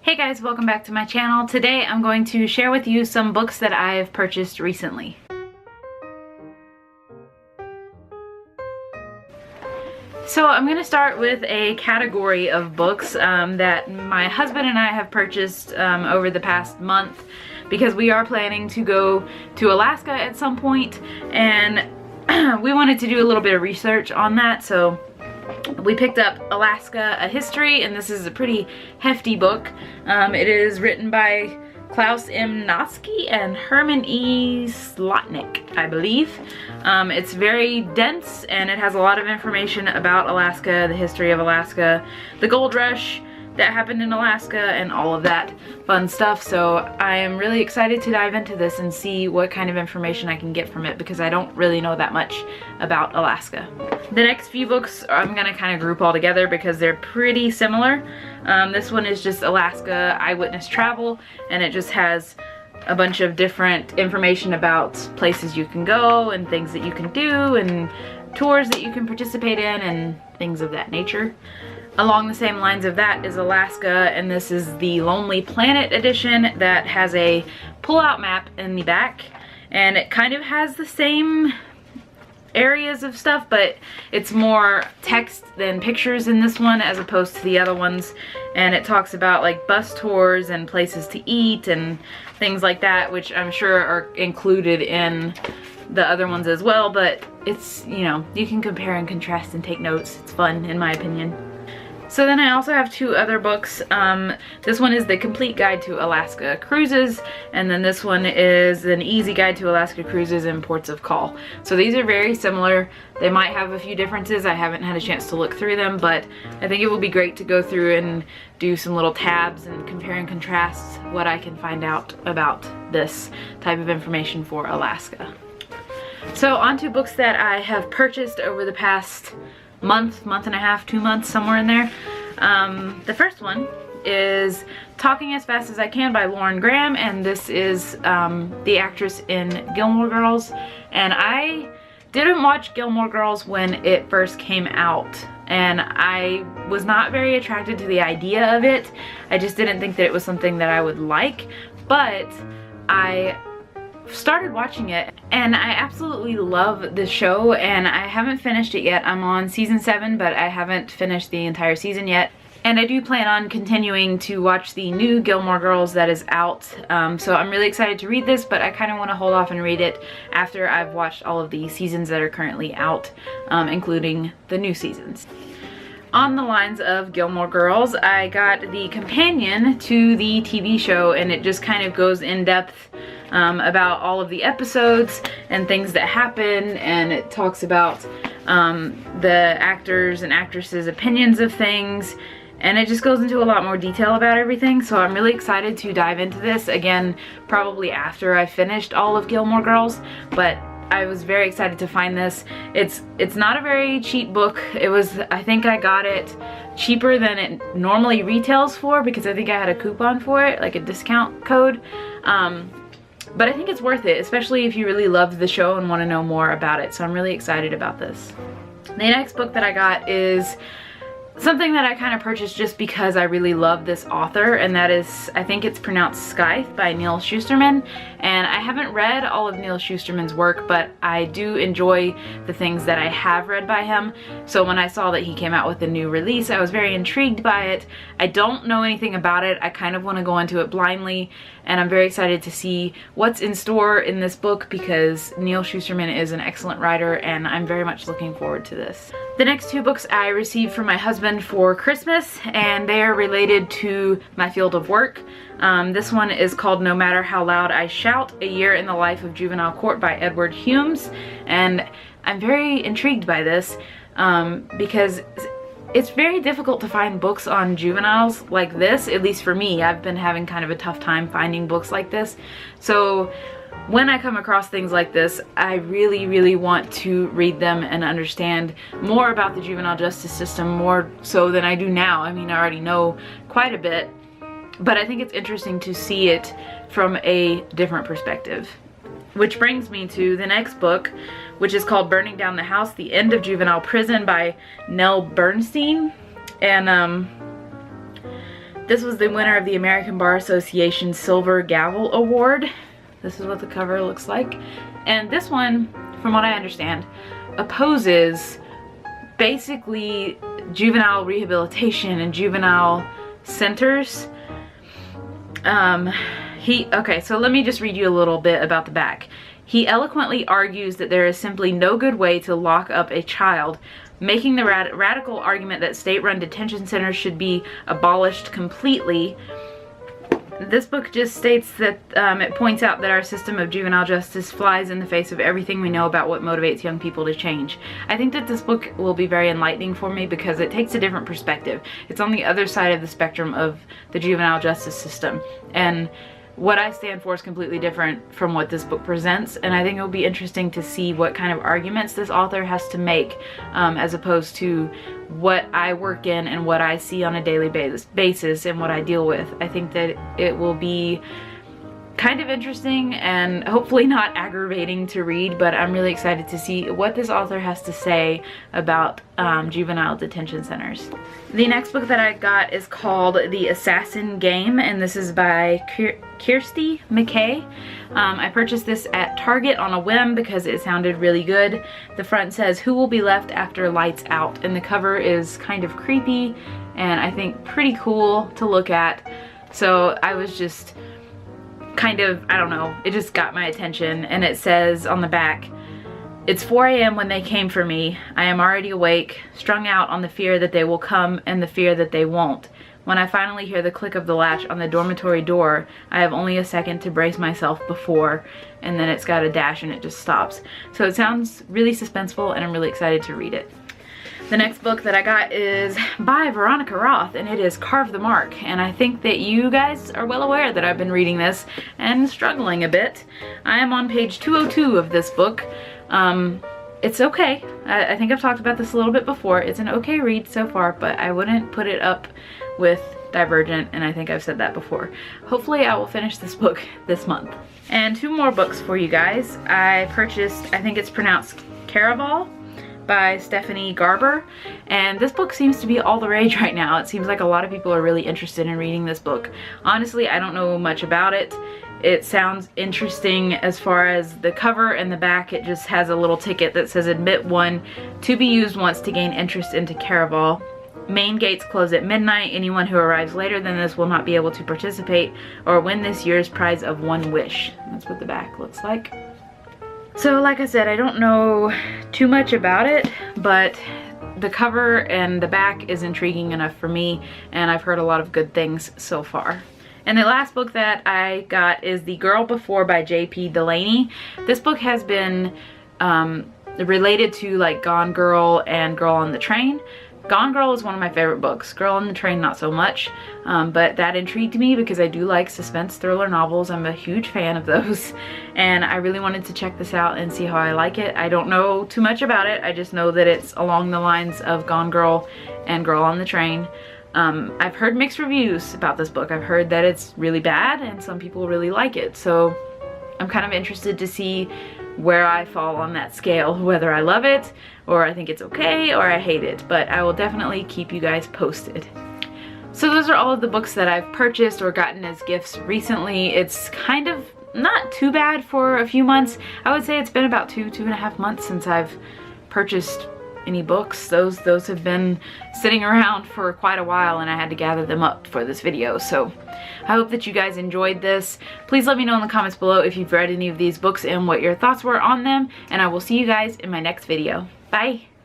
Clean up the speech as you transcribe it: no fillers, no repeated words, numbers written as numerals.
Hey guys, welcome back to my channel. Today I'm going to share with you some books that I've purchased recently. So I'm going to start with a category of books that my husband and I have purchased over the past month because we are planning to go to Alaska at some point, and we wanted to do a little bit of research on that, so we picked up Alaska, A History, and this is a pretty hefty book. It is written by Klaus M. Noske and Herman E. Slotnick, I believe. It's very dense and it has a lot of information about Alaska, the history of Alaska, the gold rush that happened in Alaska, and all of that fun stuff. So I am really excited to dive into this and see what kind of information I can get from it, because I don't really know that much about Alaska. The next few books I'm gonna kind of group all together because they're pretty similar. This one is just Alaska Eyewitness Travel, and it just has a bunch of different information about places you can go and things that you can do and tours that you can participate in and things of that nature. Along the same lines of that is Alaska, and this is the Lonely Planet edition that has a pull-out map in the back, and it kind of has the same areas of stuff, but it's more text than pictures in this one as opposed to the other ones. And it talks about like bus tours and places to eat and things like that, which I'm sure are included in the other ones as well, but it's, you know, you can compare and contrast and take notes. It's fun in my opinion. So then I also have two other books. This one is The Complete Guide to Alaska Cruises, and then this one is An Easy Guide to Alaska Cruises and Ports of Call. So these are very similar. They might have a few differences. I haven't had a chance to look through them, but I think it will be great to go through and do some little tabs and compare and contrast what I can find out about this type of information for Alaska. So on to books that I have purchased over the past month and a half, 2 months, somewhere in there. The first one is Talking as Fast as I Can by Lauren Graham, and this is the actress in Gilmore Girls. And I didn't watch Gilmore Girls when it first came out, and I was not very attracted to the idea of it. I just didn't think that it was something that I would like, but I started watching it and I absolutely love the show, and I haven't finished it yet. I'm on season 7, but I haven't finished the entire season yet, and I do plan on continuing to watch the new Gilmore Girls that is out. So I'm really excited to read this, but I kind of want to hold off and read it after I've watched all of the seasons that are currently out, including the new seasons. On the lines of Gilmore Girls, I got the companion to the TV show, and it just kind of goes in depth about all of the episodes and things that happen, and it talks about the actors and actresses' opinions of things, and it just goes into a lot more detail about everything. So I'm really excited to dive into this again, probably after I finished all of Gilmore Girls, but I was very excited to find this. It's not a very cheap book. It was, I think I got it cheaper than it normally retails for, because I think I had a coupon for it, like a discount code. But I think it's worth it, especially if you really loved the show and want to know more about it. So I'm really excited about this. The next book that I got is something that I kind of purchased just because I really love this author, and that is, I think it's pronounced Scythe by Neal Shusterman. And I haven't read all of Neal Shusterman's work, but I do enjoy the things that I have read by him. So when I saw that he came out with a new release, I was very intrigued by it. I don't know anything about it. I kind of want to go into it blindly, and I'm very excited to see what's in store in this book, because Neal Shusterman is an excellent writer, and I'm very much looking forward to this. The next two books I received from my husband for Christmas, and they are related to my field of work. This one is called No Matter How Loud I Shout, A Year in the Life of Juvenile Court by Edward Humes. And I'm very intrigued by this because it's very difficult to find books on juveniles like this, at least for me. I've been having kind of a tough time finding books like this. So when I come across things like this, I really want to read them and understand more about the juvenile justice system, more so than I do now. I mean, I already know quite a bit, but I think it's interesting to see it from a different perspective. Which brings me to the next book, which is called Burning Down the House, The End of Juvenile Prison by Nell Bernstein. And This was the winner of the American Bar Association Silver Gavel Award. This is what the cover looks like. And this one, from what I understand, opposes basically juvenile rehabilitation and juvenile centers. Okay, so let me just read you a little bit about the back. He eloquently argues that there is simply no good way to lock up a child, making the radical argument that state-run detention centers should be abolished completely. This book just states that it points out that our system of juvenile justice flies in the face of everything we know about what motivates young people to change. I think that this book will be very enlightening for me because it takes a different perspective. It's on the other side of the spectrum of the juvenile justice system, and what I stand for is completely different from what this book presents, and I think it'll be interesting to see what kind of arguments this author has to make as opposed to what I work in and what I see on a daily basis and what I deal with. I think that it will be kind of interesting and hopefully not aggravating to read, but I'm really excited to see what this author has to say about juvenile detention centers. The next book that I got is called The Assassin Game, and this is by Kirsty McKay. I purchased this at Target on a whim because it sounded really good. The front says, "Who will be left after lights out?" and the cover is kind of creepy and I think pretty cool to look at. So I was just kind of, I don't know, it just got my attention, and it says on the back, "It's 4 a.m. when they came for me. I am already awake, strung out on the fear that they will come and the fear that they won't. When I finally hear the click of the latch on the dormitory door, I have only a second to brace myself before," and then it's got a dash and it just stops. So it sounds really suspenseful and I'm really excited to read it. The next book that I got is by Veronica Roth, and it is Carve the Mark, and I think that you guys are well aware that I've been reading this and struggling a bit. I am on page 202 of this book. It's okay. I think I've talked about this a little bit before. It's an okay read so far, but I wouldn't put it up with Divergent, and I think I've said that before. Hopefully I will finish this book this month. And two more books for you guys. I purchased, I think it's pronounced Caraval, by Stephanie Garber, and this book seems to be all the rage right now. It seems like a lot of people are really interested in reading this book. Honestly, I don't know much about it. It sounds interesting as far as the cover and the back. It just has a little ticket that says admit 1 to be used once to gain interest into Caraval. Main gates close at midnight. Anyone who arrives later than this will not be able to participate or win this year's prize of 1 wish. That's what the back looks like. So like I said, I don't know too much about it, but the cover and the back is intriguing enough for me, and I've heard a lot of good things so far. And the last book that I got is The Girl Before by J.P. Delaney. This book has been related to like Gone Girl and Girl on the Train. Gone Girl is one of my favorite books. Girl on the Train, not so much, but that intrigued me because I do like suspense thriller novels. I'm a huge fan of those, and I really wanted to check this out and see how I like it. I don't know too much about it. I just know that it's along the lines of Gone Girl and Girl on the Train. I've heard mixed reviews about this book. I've heard that it's really bad and some people really like it, so I'm kind of interested to see where I fall on that scale, whether I love it or I think it's okay or I hate it, but I will definitely keep you guys posted. So those are all of the books that I've purchased or gotten as gifts recently. It's kind of not too bad for a few months. I would say it's been about 2.5 months since I've purchased any books. Those have been sitting around for quite a while, and I had to gather them up for this video. So I hope that you guys enjoyed this. Please let me know in the comments below if you've read any of these books and what your thoughts were on them, and I will see you guys in my next video. Bye!